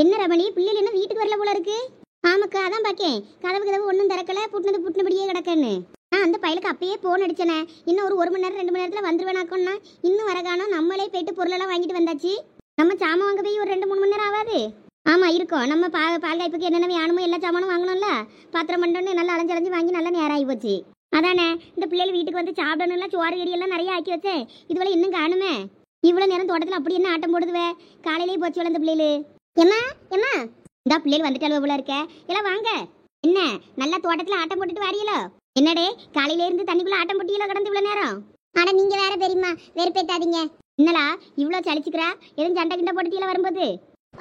என்ன ரமணி, பிள்ளைகள் என்ன வீட்டுக்கு வரல போல இருக்கு? ஆமாக்கா, அதான் பாக்கேன். கதவு ஒன்றும் திறக்கல, புட்டினபடியே கிடக்கன்னு. நான் அந்த பையலுக்கு அப்பயே போன் அடிச்சேனே, இன்னும் ஒரு மணி நேரம் 2 மணி நேரத்தில் வந்துருவேனாக்கோன்னா இன்னும் வர காணோம். நம்மளே போயிட்டு பொருளெல்லாம் வாங்கிட்டு வந்தாச்சு. நம்ம சாமான் வாங்க போய் ஒரு 2-3 மணி நேரம் ஆகாது. ஆமா இருக்கும். நம்ம பால் காய்ப்புக்கு என்னென்ன வேணுமோ எல்லா சாமானும் வாங்கணும்ல. பாத்திரம் பண்ணோன்னு நல்லா அலைஞ்சு வாங்கி நல்லா நேரம் ஆகி போச்சு. அதானே இந்த பிள்ளைகள் வீட்டுக்கு வந்து சாப்பிடணும்ல, சோறு கறியெல்லாம் நிறைய ஆக்கி வச்சேன். இதுவரை இன்னும் காணுமே. இவ்வளோ நேரம் தோட்டத்தில் அப்படி என்ன ஆட்டம் போடுதுவே. காலையிலேயே போச்சு வளர்ந்த பிள்ளைகள். எம்மா எம்மா, இந்த பிள்ளைகள் வந்துட்டாலும் போல இருக்க. எல்லாம் வாங்க. என்ன நல்லா தோட்டத்தில் ஆட்டம் போட்டுட்டு வாரியலோ? என்னடே காலையில இருந்து தண்ணிக்குள்ள ஆட்டம் போட்டியலோ கடந்து இவ்வளோ நேரம்? ஆனா நீங்க வேற பெரியம்மா, வெறுப்பேத்தாதீங்க. என்னலா இவ்வளோ சளிச்சுக்கிறா? எதுவும் சண்டை கிண்ட போட்டுட்டியல வரும்போது?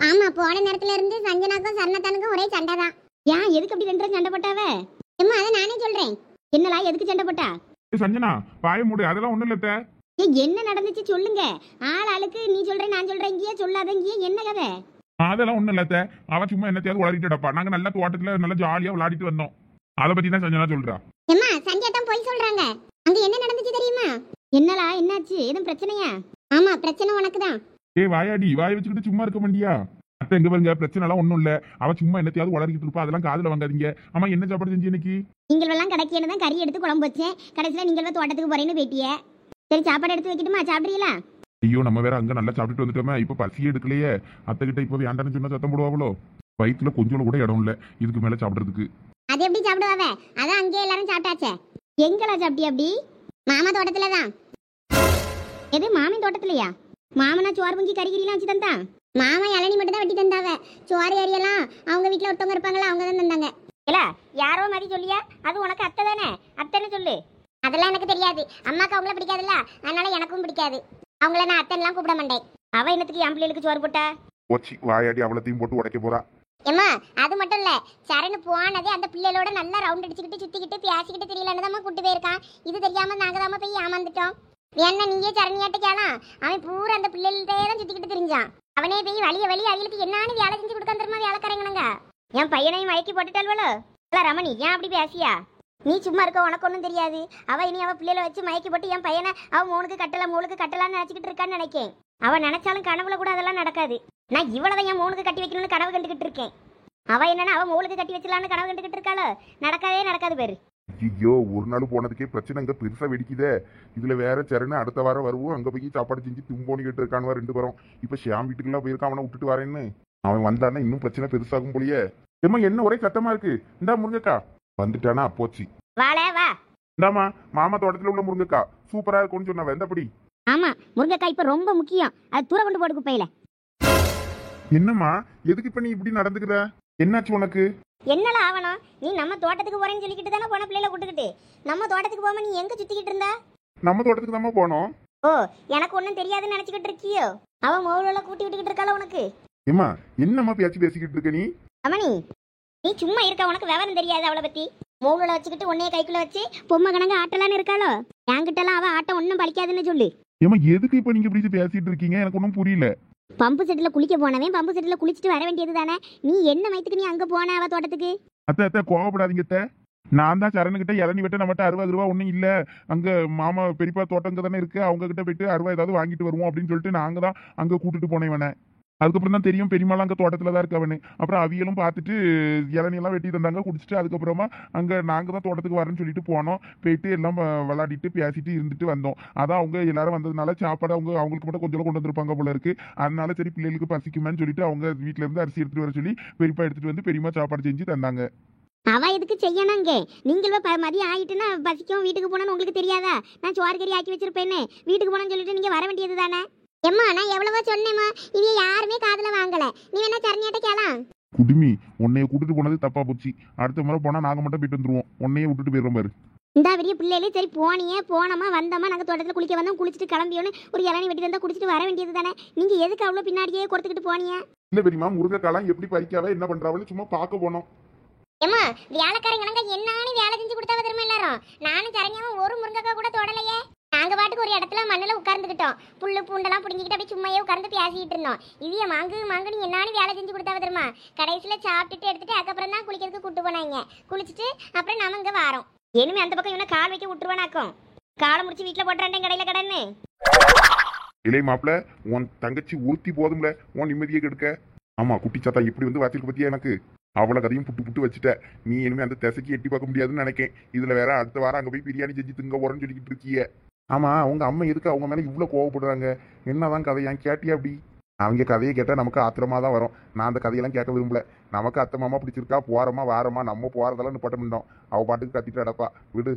ஆமா, போன நேரத்துல இருந்து சஞ்சனாக்கும் சரணத்தானுக்கும் ஒரே சண்டை தான். ஏன் எதுக்கு அப்படி 2 சண்டை போட்டாவே? எம்மா அதை நானே சொல்றேன். என்னலா எதுக்கு சண்டை போட்டா? சஞ்சனா பாய மூடு, அதெல்லாம் ஒண்ணும் இல்ல. என்ன நடந்துச்சு சொல்லுங்க. ஆளுக்கு நீ சொல்றேன் நான் சொல்றேன், இங்கேயே சொல்லாத, இங்கேயே என்ன கதை? அதெல்லாம் ஒண்ணும் இல்ல. அவ சும்மா என்னத்தையாவது உளறிட்டுடப்பா. நாங்க நல்ல தோட்டத்துல நல்லா ஜாலியா விளையாடிட்டு வந்தோம். அதை பத்தி தான் சஞ்சனா சொல்றா. எம்மா சஞ்சயத்தான் போய் சொல்றாங்க. அங்க என்ன நடந்துச்சு தெரியுமா? என்னலா என்னாச்சு? எதுவும் பிரச்சனையா? ஆமா, பிரச்சனை உனக்கு தான். வாயாடி, வாய வச்சுக்கிட்டு சும்மா இருக்க மாட்டியா? அத்தை எங்க பாருங்க, பிரச்சனை எல்லாம் ஒண்ணும் இல்ல. அவ சும்மா என்னத்தையாவது உளறிக்கிட்டு இருப்பா. அதெல்லாம் காதுல வாங்காதீங்க. அம்மா என்ன சாப்பாடு செஞ்சு இன்னைக்கு? நீங்கள் எல்லாம் கடைக்கின்னு தான் கறி எடுத்து குழம்பு வச்சேன். கடைசியில நீங்கள் தோட்டத்துக்கு போறேன்னு பேட்டிய. சரி சாப்பாடு எடுத்து வைக்கட்டுமா? சாப்பிடுறீங்களா? ஐயோ, நம்ம வேற அங்க நல்லா சாப்பிட்டுட்டு வந்துட்டோமே. இப்ப பசி எடுக்கலையே. அத்தை கிட்ட இப்ப வேண்டான்னு சொன்னா சத்தம் போடுவாங்களோ? வயிற்றுல கொஞ்சம் கூட இடம் இல்ல இதுக்கு மேல சாப்பிடுறதுக்கு. அது எப்படி சாப்பிடுவாவே? அதான் அங்கேயே எல்லாரும் சாப்பிட்டாச்சே. எங்களா சாப்பிட்டியா? அப்படி மாமா தோட்டத்துல தான். எது மாமின் தோட்டத்துலயா? மாமனா சோறு பொங்கி கறிகறிலாம் வச்சு தந்தா? மாமா இளநி மட்டும் தான் வெட்டி தந்தாவ. சோறு ஏரியெல்லாம் அவங்க வீட்டுல ஒருத்தவங்க இருப்பாங்களா, அவங்க தான் தந்தாங்க. இல்ல யாரோ மாதிரி சொல்லியா? அது உனக்கு அத்தை தானே? அத்தைன்னு சொல்லு. அதெல்லாம் எனக்கு தெரியாது. அம்மாக்கு அவங்கள பிடிக்காதுல்ல, அதனால எனக்கும் பிடிக்காது. அவங்கள நான் அத்தைன்னுலாம் கூப்பிட மாட்டேன். அவ என்னத்துக்கு என் பிள்ளைகளுக்கு சோறு போட்டா? போச்சு, வாயாடி அவளத்தையும் போட்டு உடைக்க போறா. ஏம்மா அது மட்டும் இல்ல, சரணு போனதே அந்த பிள்ளைகளோட நல்லா ரவுண்ட் அடிச்சுக்கிட்டு சுத்திக்கிட்டு பேசிக்கிட்டு தெரியலன்னு தான் கூட்டு போயிருக்கான். இது தெரியாம நாங்க தான் போய் ஏமாந்துட்டோம். என்ன நீயே சரணியாட்ட கேளாம். அவன் பூரா அந்த பிள்ளைகள்கிட்டே தான் சுத்திக்கிட்டு தெரிஞ்சான். அவனே போய் வழிய அவங்களுக்கு என்னன்னு வேலை செஞ்சு கொடுக்க தெரியுமா வேலைக்காரங்கனுங்க. என் பையனையும் மயக்கி போட்டுட்டாள்வளோ? ரமணி ஏன் அப்படி பேசியா? நீ சும்மா இருக்க, உனக்கு ஒன்றும் தெரியாது. அவ இனி அவ பிள்ளைகளை வச்சு மயக்கி போட்டு என் பையனை அவன் மூணுக்கு கட்டலான்னு நினைச்சிக்கிட்டு இருக்கான்னு நினைக்கேன். அவன் நினைச்சாலும் கனவுல கூட அதெல்லாம் நடக்காது. நான் இவ்வளவு என் மூணுக்கு கட்டி வைக்கணும்னு கனவு கண்டுகிட்டு இருக்கேன். அவ என்னன்னா அவன் மூணுக்கு கட்டி வச்சலான்னு கனவு கண்டுகிட்டு இருக்காளோ? நடக்காது பேரு. ஐயோ, ஒரு நாள் போனதுக்கே பிரச்சனை அங்க பெருசா வெடிக்குதே. இதுல வேற சரணு அடுத்த வாரம் வருவோம். அங்க போய் சாப்பாடு செஞ்சு தும்போன்னு கேட்டு இருக்கானுவா 2 பேரும். இப்ப ஷியாம் வீட்டுக்குலாம் போயிருக்கான். அவனை விட்டுட்டு வரேன்னு. அவன் வந்தானா இன்னும் பிரச்சனை பெருசாகும் போலியே. ஏமா என்ன ஒரே சத்தமா இருக்கு? இந்தா முருங்கக்கா வந்துட்டானா? போச்சு. வாழ வா. இந்தாமா மாமா தோட்டத்துல உள்ள முருங்கக்கா சூப்பரா இருக்கும்னு சொன்ன வெந்தபடி. ஆமா, முருங்கைக்காய் இப்ப ரொம்ப முக்கியம். அது தூர கொண்டு போடு குப்பையில. என்னம்மா எதுக்கு இப்ப நீ இப்படி நடந்துக்கிற? என்னாச்சு உனக்கு? என்னல ஆவணும்? நீ நம்ம தோட்டத்துக்கு போறேன்னு சொல்லிக்கிட்டு தானே போன பிள்ளைல கூட்டுக்கிட்டு. நம்ம தோட்டத்துக்கு போகாம நீ எங்க சுத்திக்கிட்டு இருந்தா? நம்ம தோட்டத்துக்கு தாமா போனோம். ஓ, எனக்கு ஒன்னும் தெரியாதுன்னு நினைச்சுக்கிட்டு இருக்கியோ? அவன் மோளெல்லாம் கூட்டி விட்டுக்கிட்டு இருக்காள உனக்கு. ஏமா என்னம்மா பேசிக்கிட்டு இருக்க நீ? அம்மணி நீ சும்மா இருக்க, உனக்கு விவரம் தெரியாது அவளை பத்தி. மோள வச்சுக்கிட்டு உன்னைய கைக்குள்ள வச்சு பொம்மை கணங்க ஆட்டலான்னு இருக்காளோ? என்கிட்டலாம் அவ ஆட்டம் ஒன்னும் பழிக்காதுன்னு சொல்லு. ஏமா எதுக்கு இப்ப நீங்க இப்படி பேசிட்டு இருக்கீங்க? எனக்கு ஒன்றும் புரியல. பம்பு செட்டுல குளிக்க போனவன் பம்பு செட்டுல குளிச்சுட்டு வர வேண்டியது தானே. நீ என்ன மயத்துக்கு நீ அங்க போன அவ தோட்டத்துக்கு? அத்தை கோவப்படாதீங்க அத்தை. நான் தான் சரணுகிட்ட இளநி வெட்ட நம்மகிட்ட 60 ரூபா ஒன்றும் இல்லை. அங்கே மாமா பெரியப்பா தோட்டங்க தானே இருக்கு, அவங்க கிட்ட போயிட்டு 60 ஏதாவது வாங்கிட்டு வருவோம் அப்படின்னு சொல்லிட்டு நாங்கள் தான் அங்கே கூட்டிட்டு போனேன். அதுக்கப்புறம் தான் தெரியும் பெரியமாலாம் அங்கே தோட்டத்தில் தான் இருக்கு அவனு. அப்புறம் அவியலும் பார்த்துட்டு இளநியெல்லாம் வெட்டி தந்தாங்க, குடிச்சிட்டு அதுக்கப்புறமா அங்கே நாங்கள் தான் தோட்டத்துக்கு வரேன்னு சொல்லிட்டு போனோம். போயிட்டு எல்லாம் விளையாடிட்டு பேசிட்டு இருந்துட்டு வந்தோம். அதான் அவங்க எல்லாரும் வந்ததுனால சாப்பாடு அவங்களுக்கு மட்டும் கொஞ்சம் கொண்டு வந்திருப்பாங்க போல இருக்கு. அதனால சரி பிள்ளைகளுக்கு பசிக்குமேன்னு சொல்லிட்டு அவங்க வீட்டில இருந்து அரிசி எடுத்துட்டு வர சொல்லி பெரியப்பா எடுத்துட்டு வந்து பெரியமா சாப்பாடு செஞ்சு தந்தாங்க. அவ எதுக்கு செய்யணுங்க? நீங்களும் மதியம் ஆயிட்டுன்னா பசிக்கும் வீட்டுக்கு போனோன்னு உங்களுக்கு தெரியாதா? நான் சோறு கறி ஆக்கி வச்சிருப்பேன்னு வீட்டுக்கு போனோன்னு சொல்லிட்டு நீங்க வர வேண்டியது தானே. எம்மா நான் எவ்வளவோ சொன்னேம்மா, இது யாருமே காதுல வாங்கல. நீ வேணா சரணியாட்ட கேளாம். குடுமி உன்னைய கூட்டிட்டு போனது தப்பா போச்சு. அடுத்த முறை போனா நாங்க மட்டும் போயிட்டு வந்துருவோம். உன்னையே விட்டுட்டு போயிடுறோம் பாரு. இந்த பெரிய பிள்ளைகளே சரி போனியே போனோமா வந்தோமா, நாங்கள் தோட்டத்தில் குளிக்க வந்தோம், குளிச்சுட்டு கிளம்பியோன்னு ஒரு இளநி வெட்டி தந்தா குடிச்சிட்டு வர வேண்டியது தானே. நீங்க எதுக்கு அவ்வளோ பின்னாடியே கொடுத்துக்கிட்டு போனீங்க? இல்ல பெரியமா, முருங்கைக்காலாம் எப்படி பறிக்காவ என்ன பண்றாவன்னு சும்மா பார்க்க போனோம். ஏமா வேலைக்காரங்க என்னன்னு வேலை செஞ்சு கொடுத்தா திரும்ப எல்லாரும். நானும் சரணியாவும் ஒரு முருங்கைக்காய் கூட தொடலையே. நாங்க பாட்டுக்கு ஒரு இடத்துல மண்ணில் உட்கார்ந்துக்கிட்டோம். புல்லு பூண்டெல்லாம் பிடிங்கிட்டு அப்படியே சும்மையே உட்கார்ந்து பேசிக்கிட்டு இருந்தோம். இதைய மாங்கு நீ என்னன்னு வேலை செஞ்சு கொடுத்தா தெரியுமா? கடைசியில சாப்பிட்டுட்டு எடுத்துட்டு அதுக்கப்புறம் தான் குளிக்கிறதுக்கு கூட்டு போனாங்க. குளிச்சுட்டு அப்புறம் நம்ம இங்க வாரோம். இனிமே அந்த பக்கம் இவனை கால் வைக்க விட்டுருவானாக்கும். காலை முடிச்சு வீட்டுல போட்டுறாண்டேன் கடையில கடன்னு. இளைய மாப்பிள்ள உன் தங்கச்சி ஊர்த்தி போதும்ல, உன் நிம்மதியை கெடுக்க. ஆமா குட்டிச்சாத்தா இப்படி வந்து வாச்சிருக்க பத்தியா எனக்கு அவ்வளோ கதையும் புட்டு புட்டு வச்சுட்ட. நீ இனிமே அந்த திசைக்கு எட்டி பார்க்க முடியாதுன்னு நினைக்கேன். இதுல வேற அடுத்த வாரம் அங்க போய் பிரியாணி செஞ்சு திங்க உரன்னு சொல்லிக்கிட்டு இருக்கிய. ஆமா உங்க அம்மா எதுக்கு அவங்க மேல இவ்வளவு கோவப்படுறாங்க? என்னதான் கதை ஏன் கேட்டியா அப்படி? அவங்க கதையை கேட்டா நமக்கு ஆத்திரமா தான் வரும். நான் அந்த கதையெல்லாம் கேட்க விரும்பல. நமக்கு அத்தை மாமா பிடிச்சிருக்கா, போறோமா வாரமா, நம்ம போறதெல்லாம் நிப்பட்டோம். அவ பாட்டுக்கு கத்திட்டு அடப்பா விடு.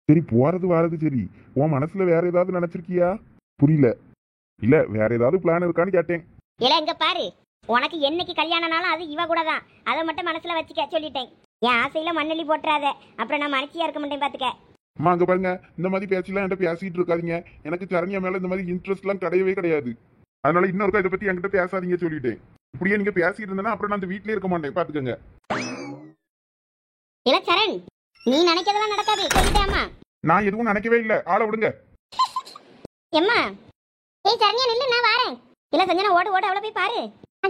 சரி போறது வாரது சரி, உன் மனசுல வேற ஏதாவது நினைச்சிருக்கியா? புரியல. இல்ல வேற ஏதாவது பிளான் இருக்கான்னு கேட்டேன். இல்ல இங்க பாரு, உனக்கு என்னைக்கு கல்யாணம்னாலும் அது இவ கூட தான். அதை மட்டும் மனசுல வச்சுக்க சொல்லிட்டேன். என் ஆசையில மண்ணெல்லி போட்டுறாத, அப்புறம் நான் மனசியா இருக்க மாட்டேன் பாத்துக்க. அம்மா அங்க பாருங்க, இந்த மாதிரி பேச்செல்லாம் என்கிட்ட பேசிட்டு இருக்காதீங்க. எனக்கு சரண்யா மேல இந்த மாதிரி இன்ட்ரெஸ்ட் எல்லாம் கிடையவே கிடையாது. அதனால இன்னொருக்கா இதை பத்தி என்கிட்ட பேசாதீங்க சொல்லிட்டேன். இப்படியே நீங்க பேசிட்டு இருந்தேன்னா அப்புறம் நான் அந்த வீட்லயே இருக்க மாட்டேன் பாத்துக்கோங்க. இல்ல சரண், நீ நினைக்கிறதெல்லாம் நடக்காது சொல்லிட்டேம்மா. நான் எதுவும் நினைக்கவே இல்லை, ஆளை விடுங்க. எம்மா ஏய் சரண்யா நில்லு, நான் வரேன். இல்ல சஞ்சனா ஓடு ஓடு, அவளை போய் பாரு.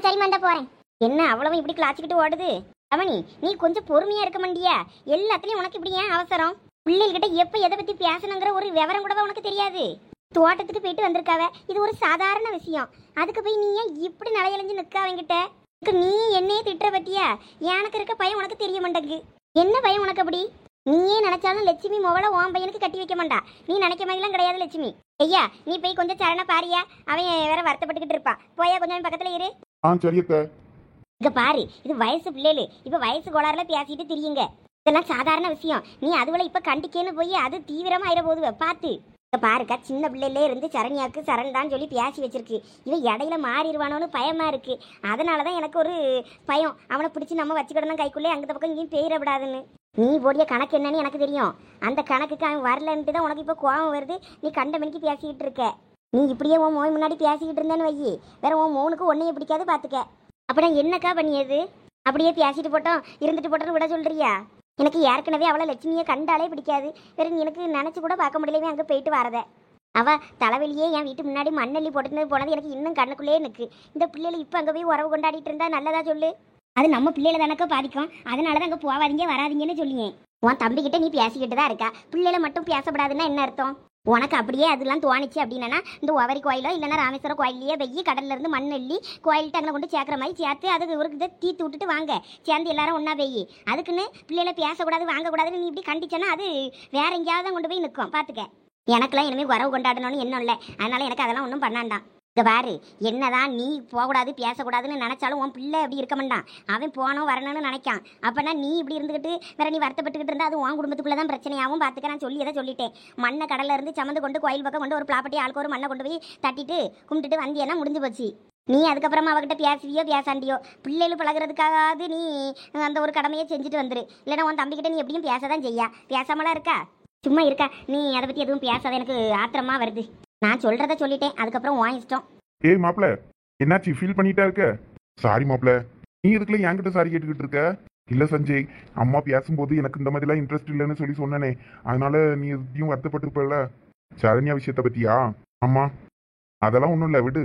சரி மண்டா போறேன். என்ன அவ்வளவு இப்படி கிளாச்சிக்கிட்டு ஓடுது? அவனி நீ கொஞ்சம் பொறுமையா இருக்க மாட்டியா? எல்லாத்துலயும் உனக்கு இப்படி ஏன் அவசரம்? பிள்ளைகிட்ட எப்ப எதை பத்தி பேசணுங்கிற ஒரு விவரம் கூட உனக்கு தெரியாது. தோட்டத்துக்கு போயிட்டு வந்திருக்காவ, இது ஒரு சாதாரண விஷயம். அதுக்கு போய் நீ ஏன் இப்படி நலையலைஞ்சு நிக்க அவங்கிட்ட? நீ என்னையே திட்டுற பத்தியா? எனக்கு இருக்க பையன் உனக்கு தெரிய மாட்டேங்குது. என்ன பையன் உனக்கு அப்படி? நீயே நினைச்சாலும் லட்சுமி மொபைல உன் பையனுக்கு கட்டி வைக்க மாட்டா. நீ நினைக்க மாதிரிலாம் கிடையாது லட்சுமி. ஐயா நீ போய் கொஞ்சம் சரண பாரியா, அவன் வேற வருத்தப்பட்டுக்கிட்டு இருப்பான். போயா கொஞ்சம் பக்கத்துல இரு. சரியத்த. இங்க பாரு, இது வயசு பிள்ளைகளு, இப்ப வயசு கோளாறுல பேசிட்டு திரியுங்க. இதெல்லாம் சாதாரண விஷயம். நீ அதுவளை இப்ப கண்டிக்கேன்னு போய் அது தீவிரமா ஆயிட போதுவ பாத்து. இங்க பாருக்கா, சின்ன பிள்ளையிலே இருந்து சரண்யாக்கு சரண் தான் சொல்லி பேசி வச்சிருக்கு. இவன் இடையில மாறிடுவானோன்னு பயமா இருக்கு. அதனாலதான் எனக்கு ஒரு பயம். அவனை பிடிச்சி நம்ம வச்சுக்கிடணும் கைக்குள்ளே, அங்க பக்கம் இங்கேயும் பெயிடப்படாதுன்னு. நீ போடிய கணக்கு என்னன்னு எனக்கு தெரியும். அந்த கணக்குக்கு அவன் வரலன்ட்டு தான் உனக்கு இப்போ கோபம் வருது. நீ கண்ட மணிக்கு பேசிக்கிட்டு இருக்க. நீ இப்படியே உன் மோய் முன்னாடி பேசிக்கிட்டு இருந்தேன்னு வையி, வேற உன் மோனுக்கு ஒன்னையே பிடிக்காது பாத்துக்க. அப்படின்னா என்னக்கா பண்ணியது? அப்படியே பேசிட்டு போட்டோம் இருந்துட்டு போட்டோன்னு விட சொல்றியா? எனக்கு ஏற்கனவே அவளை லட்சுமியை கண்டாலே பிடிக்காது. வேற எனக்கு நினைச்சு கூட பார்க்க முடியலவே அங்கே போயிட்டு வரத. அவ தலைவலியே என் வீட்டு முன்னாடி மண்ணள்ளி போட்டுன்னு போனது எனக்கு இன்னும் கண்ணுக்குள்ளே நிற்கு. இந்த பிள்ளைகளை இப்போ அங்கே போய் உறவு கொண்டாடிட்டு இருந்தா நல்லதா சொல்லு? அது நம்ம பிள்ளைகளை தானக்கா பாதிக்கும். அதனால தான் அங்கே போவாதீங்க வராதிங்கன்னு சொல்லியேன். உன் தம்பிக்கிட்ட நீ பேசிக்கிட்டு தான் இருக்கா. பிள்ளைகளை மட்டும் பேசப்படாதுன்னா என்ன அர்த்தம்? உனக்கு அப்படியே அதெல்லாம் தோணிச்சு அப்படின்னா இந்த ஒவரி கோயிலோ இல்லைன்னா ராமேஸ்வரம் கோயிலையே வெய்யி கடல்ல இருந்து மண் அள்ளி கோயில்கிட்ட அங்கே கொண்டு சேர்க்குற மாதிரி சேர்த்து அதுக்கு ஒரு இதை தீர்த்து விட்டுட்டு வாங்க. சேர்ந்து எல்லாரும் ஒன்றா வெய்யி. அதுக்குன்னு பிள்ளைகளை பேசக்கூடாது வாங்கக்கூடாதுன்னு நீ இப்படி கண்டிச்சேன்னா அது வேற எங்கேயாவது தான் கொண்டு போய் நிற்கும் பார்த்துக்க. எனக்கெல்லாம் இனிமேல் உறவு கொண்டாடணும்னு என்ன இல்லை. அதனால எனக்கு அதெல்லாம் ஒன்றும் பண்ணாண்டான். இந்த பாரு, என்னதான் நீ போகக்கூடாது பேசக்கூடாதுன்னு நினைச்சாலும் உன் பிள்ளை அப்படி இருக்க மாட்டான். அவன் போனோம் வரணும்னு நினைக்கான். அப்பனா நீ இப்படி இருந்துக்கிட்டு வேற நீ வருத்தப்பட்டுக்கிட்டு இருந்தா அது உன் குடும்பத்துக்குள்ள தான் பிரச்சனையாகவும் பார்த்துக்க. நான் சொல்லி எதை சொல்லிட்டேன். மண்ணை கடல்ல இருந்து சமந்து கொண்டு கோயில் பக்கம் கொண்டு ஒரு ப்ளாப்பர்ட்டி ஆளுக்கு ஒரு மண்ணை கொண்டு போய் தட்டிட்டு கும்பிட்டுட்டு வந்தியெல்லாம் முடிஞ்சு போச்சு. நீ அதுக்கப்புறமா அவகிட்ட பேசுவியோ பேசாண்டியோ, பிள்ளைகள் பழகிறதுக்காவது நீ அந்த ஒரு கடமையை செஞ்சுட்டு வந்துரு. இல்லைன்னா உன் தம்பிக்கிட்ட நீ எப்படியும் பேசதான் செய்யா. பேசாமலாம் இருக்கா? சும்மா இருக்கா? நீ அதை பற்றி எதுவும் பேசாத, எனக்கு ஆத்திரமா வருது. நான் சொல்றத சொல்லிட்டேன், அதுக்கப்புறம் உன் இஷ்டம். ஏய் மாப்பிள, என்னாச்சு ஃபீல் பண்ணிட்டா இருக்க? சாரி மாப்பிள, நீ இதுக்குள்ள என்கிட்ட சாரி கேட்டுக்கிட்டு இருக்க? இல்ல சஞ்சய், அம்மா பேசும்போது எனக்கு இந்த மாதிரிலாம் இன்ட்ரெஸ்ட் இல்லைன்னு சொல்லி சொன்னனே, அதனால நீ எதையும் வருத்தப்பட்டிருப்பல சரண்யா விஷயத்த பத்தியா? அம்மா அதெல்லாம் ஒன்றும் இல்லை விடு.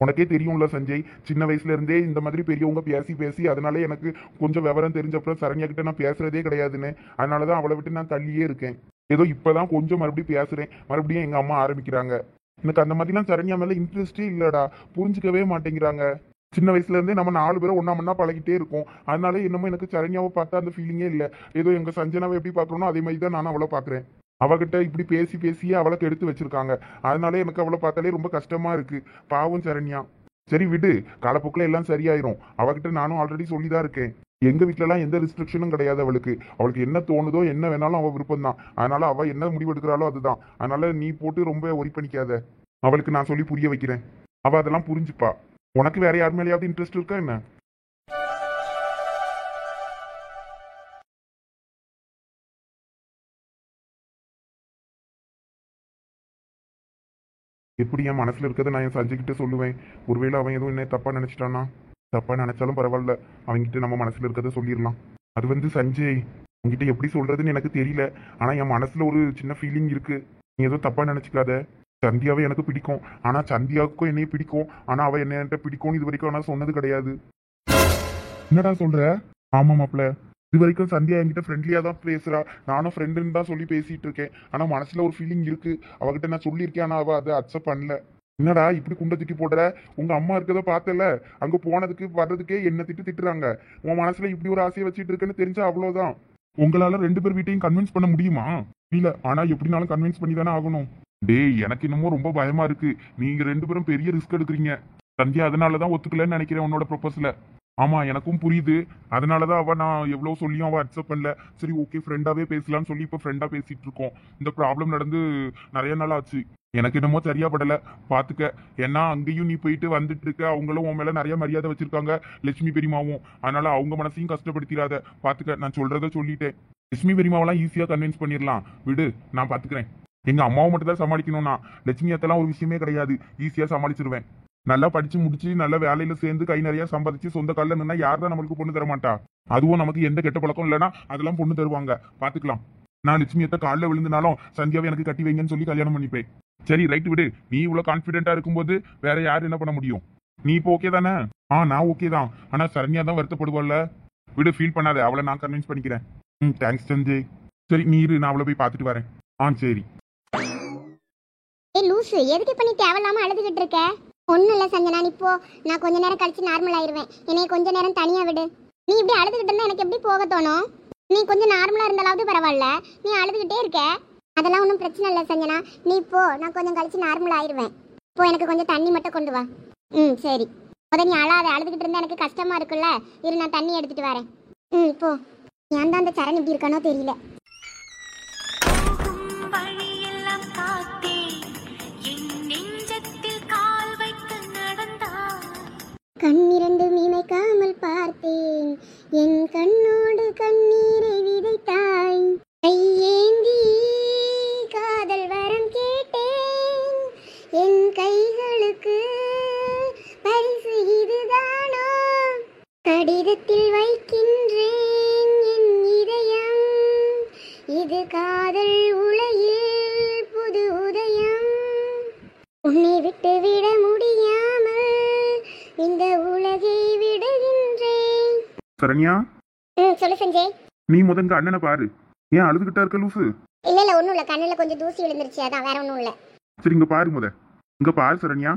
உனக்கே தெரியும்ல சஞ்சய், சின்ன வயசுல இருந்தே இந்த மாதிரி பெரியவங்க பேசி பேசி அதனால எனக்கு கொஞ்சம் விவரம் தெரிஞ்சப்பறம் சரண்யா கிட்ட நான் பேசுறதே கிடையாதுன்னு. அதனாலதான் அவளை விட்டு நான் தள்ளியே இருக்கேன். ஏதோ இப்பதான் கொஞ்சம் மறுபடியும் பேசுறேன். மறுபடியும் எங்க அம்மா ஆரம்பிக்கிறாங்க. எனக்கு அந்த மாதிரிலாம் சரண்யா மேல இன்ட்ரெஸ்டே இல்லடா. புரிஞ்சுக்கவே மாட்டேங்கிறாங்க. சின்ன வயசுல இருந்தே நம்ம 4 பேரும் ஒன்னா மண்ணா பழகிட்டே இருக்கோம். அதனால என்னமோ எனக்கு சரண்யாவை பார்த்தா அந்த ஃபீலிங்கே இல்லை. ஏதோ எங்க சஞ்சனாவை எப்படி பாக்குறோனோ அதே மாதிரி தான் நானும் அவளை பாக்குறேன். அவகிட்ட இப்படி பேசி பேசியே அவளை எடுத்து வச்சிருக்காங்க. அதனால எனக்கு அவளை பார்த்தாலே ரொம்ப கஷ்டமா இருக்கு. பாவம் சரண்யா. சரி விடு, காலப்போக்கில் எல்லாம் சரியாயிரும். அவகிட்ட நானும் ஆல்ரெடி சொல்லிதான் இருக்கேன். எங்க வீட்டுலலாம் எந்த ரெஸ்ட்ரிக்ஷனும் கிடையாது. அவளுக்கு என்ன தோணுதோ என்ன வேணாலும் அவ விருப்பம் தான். அதனால அவ என்ன முடிவு எடுக்கிறாளோ அதுதான். அதனால நீ போட்டு ரொம்ப ஒரி பண்ணிக்காத. அவளுக்கு நான் சொல்லி புரிய வைக்கிறேன். அவ அதெல்லாம் புரிஞ்சுப்பா. உனக்கு வேற யார் மேலேயாவது இன்ட்ரெஸ்ட் இருக்கா என்ன? எப்படி என் மனசுல இருக்கிறத நான் என் சஞ்சய்கிட்ட சொல்லுவேன். ஒருவேளை அவன் எதுவும் என்ன தப்பா நினைச்சிட்டானா? தப்பா நினைச்சாலும் பரவாயில்ல, அவன்கிட்ட நம்ம மனசுல இருக்கிறத சொல்லிடலாம். அது சஞ்சய், உங்ககிட்ட எப்படி சொல்றதுன்னு எனக்கு தெரியல. ஆனா என் மனசுல ஒரு சின்ன ஃபீலிங் இருக்கு. நீ எதுவும் தப்பா நினைச்சுக்காத. சந்தியாவை எனக்கு பிடிக்கும். ஆனா சந்தியாவுக்கும் என்னைய பிடிக்கும். ஆனா அவ என்ன பிடிக்கும்னு இது வரைக்கும் நான் சொன்னது கிடையாது. என்னடா சொல்ற? ஆமா மாப்ள, இது வரைக்கும் சந்தியா என்கிட்ட ஃப்ரெண்ட்லியா தான் பேசுறா. நானும் ஃப்ரெண்டுன்னு தான் சொல்லி பேசிட்டு இருக்கேன். ஆனா மனசுல ஒரு ஃபீலிங் இருக்கு. அவகிட்ட நான் சொல்லியிருக்கேன். ஆனா அவ அதை அக்செப்ட் பண்ணல. என்னடா இப்படி குண்டை தூக்கி போடுற? உங்க அம்மா இருக்கத பார்த்தல, அங்க போனதுக்கு வர்றதுக்கே என்ன திட்டுறாங்க. உன் மனசுல இப்படி ஒரு ஆசையை வச்சுட்டு இருக்குன்னு தெரிஞ்சா அவ்வளவுதான். உங்களால 2 பேர் வீட்டையும் கன்வின்ஸ் பண்ண முடியுமா? இல்ல, ஆனா எப்படினாலும் கன்வின்ஸ் பண்ணி தானே ஆகணும். டேய், எனக்கு இன்னமும் ரொம்ப பயமா இருக்கு. நீங்க 2 பேரும் பெரிய ரிஸ்க் எடுக்கிறீங்க. சந்தியா அதனாலதான் ஒத்துக்கலன்னு நினைக்கிறேன் உன்னோட ப்ரொபோசல. ஆமா, எனக்கும் புரியுது. அதனாலதான் நான் எவ்வளவு சொல்லியும் அவ அக்செப்ட் பண்ணல. சரி, ஓகே, ஃப்ரெண்டாவே பேசலாம்னு சொல்லி இப்ப ஃப்ரெண்டா பேசிட்டு இருக்கோம். இந்த ப்ராப்ளம் நடந்து நிறைய நாள் ஆச்சு. எனக்கு என்னமோ சரியா படல. பாத்துக்க. ஏன்னா அங்கேயும் நீ போயிட்டு வந்துட்டு இருக்க. அவங்களும் உன் மேல நிறைய மரியாதை வச்சிருக்காங்க, லட்சுமி பெரியமாவும். அதனால அவங்க மனசையும் கஷ்டப்படுத்திடாத. பாத்துக்க, நான் சொல்றத சொல்லிட்டேன். லட்சுமி பெரியமாவெல்லாம் ஈஸியா கன்வின்ஸ் பண்ணிடலாம். விடு, நான் பாத்துக்கிறேன். எங்க அம்மாவை மட்டும் தான் சமாளிக்கணும்னா, லட்சுமி அத்தெல்லாம் ஒரு விஷயமே கிடையாது. ஈஸியா சமாளிச்சிருவேன். நல்லா படிச்சு முடிச்சு நல்ல வேலையில சேர்ந்து கை நிறைய சம்பாதிச்சு சொந்த கால்ல நின்னா யார் தான் நம்மளுக்கு பொண்ணு தர மாட்டா? அதுவும் நமக்கு எந்த கெட்ட பழக்கம் இல்லைன்னா அதெல்லாம் பொண்ணு தருவாங்க. பாத்துக்கலாம். நான் லட்சுமியத்தை காலில் விழுந்தினாலும் சந்தியாவை எனக்கு கட்டி வைங்கன்னு சொல்லி கல்யாணம் பண்ணிப்பேன். சரி, ரைட், விடு. நீ இவ்வளவு கான்பிடென்டா இருக்கும்போது வேற யார் என்ன பண்ண முடியும்? நீ இப்போ ஓகே தானே? நான் ஓகே தான். ஆனா சரண்யா தான் வருத்தப்படுவாள்ல. விடு, ஃபீல் பண்ணாத. அவளை நான் கன்வின்ஸ் பண்ணிக்கிறேன். தேங்க்ஸ் சஞ்சய். சரி, நீ இரு, நான் அவளை போய் பார்த்துட்டு வரேன். சரி. லூசு, எதுக்கு பண்ணி தேவையில்லாம அழுதுகிட்டு இருக்க? ஒன்றும் இல்லை சஞ்சனா, நீ போ. நான் கொஞ்ச நேரம் கழிச்சு நார்மல் ஆயிடுவேன். என்னைய கொஞ்ச நேரம் தனியாக விடு. நீ இப்படி அழுதுகிட்டு இருந்தா எனக்கு எப்படி போக தோணும்? நீ கொஞ்சம் நார்மலாக இருந்தாலாவது பரவாயில்ல. நீ அழுதுகிட்டே இருக்க. அதெல்லாம் ஒன்றும் பிரச்சனை இல்லை சஞ்சனா, நீ போ. நான் கொஞ்சம் கழிச்சு நார்மல் ஆயிடுவேன். இப்போ எனக்கு கொஞ்சம் தண்ணி மட்டும் கொண்டு வா. சரி. நீ அழாத. அழுதுகிட்டு இருந்தா எனக்கு கஷ்டமா இருக்குல்ல. இரு, நான் தண்ணி எடுத்துட்டு வரேன். போ. ஏன் தான் அந்த சரண் இப்படி இருக்கானோ தெரியல. கண்ணிரண்டு மீமைக்காமல் பார்த்தேன், என் கண்ணோடு கண்ணீரை விதைத்தாய். கையேந்தி காதல் வரம் கேட்டேன், என் கைகளுக்கு பரிசு இதுதானோ? கடிதத்தில் வைக்கின்றேன் என் இதயம், இது காதல் உலகில் புது உதயம். உன்னை விட்டு விட முடியாமல் இந்த உலகை விடுகின்றேன். சரண்யா, சொல்லு சஞ்சய். நீ முதங்க அண்ணனை பாரு. ஏன் அழுதுகிட்டா இருக்க லூசு? இல்ல ஒண்ணும் இல்ல, கண்ணுல கொஞ்சம் தூசி விழுந்துருச்சு, அதான், வேற ஒண்ணும் இல்ல. சரி, இங்க பாரு இங்க பாரு சரண்யா.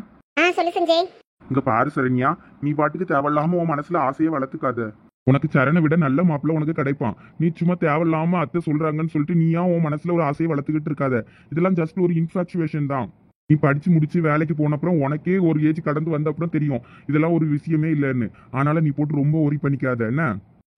சொல்லு சஞ்சய். இங்க பாரு சரண்யா, நீ பாட்டுக்கு தேவையில்லாம உன் மனசுல ஆசையை வளர்த்துக்காத. உனக்கு சரணை விட நல்ல மாப்பிள்ள உனக்கு கிடைப்பான். நீ சும்மா தேவையில்லாம அத்தை சொல்றாங்கன்னு சொல்லிட்டு நீயா உன் மனசுல ஒரு ஆசையை வளர்த்துக்கிட்டு இருக்காத. இதெல்லாம் ஜஸ்ட் ஒரு இன்ஃபாக்சுவேஷன் தான். நீ படிச்சு முடிச்சு வேலைக்கு போன அப்புறம் உனக்கே ஒரு ஏஜ் கடந்து வந்த அப்புறம் தெரியும் இதெல்லாம் ஒரு விஷயமே இல்லைன்னு. அதனால நீ போட்டு ரொம்ப ஒரி பண்ணிக்காத. என்ன,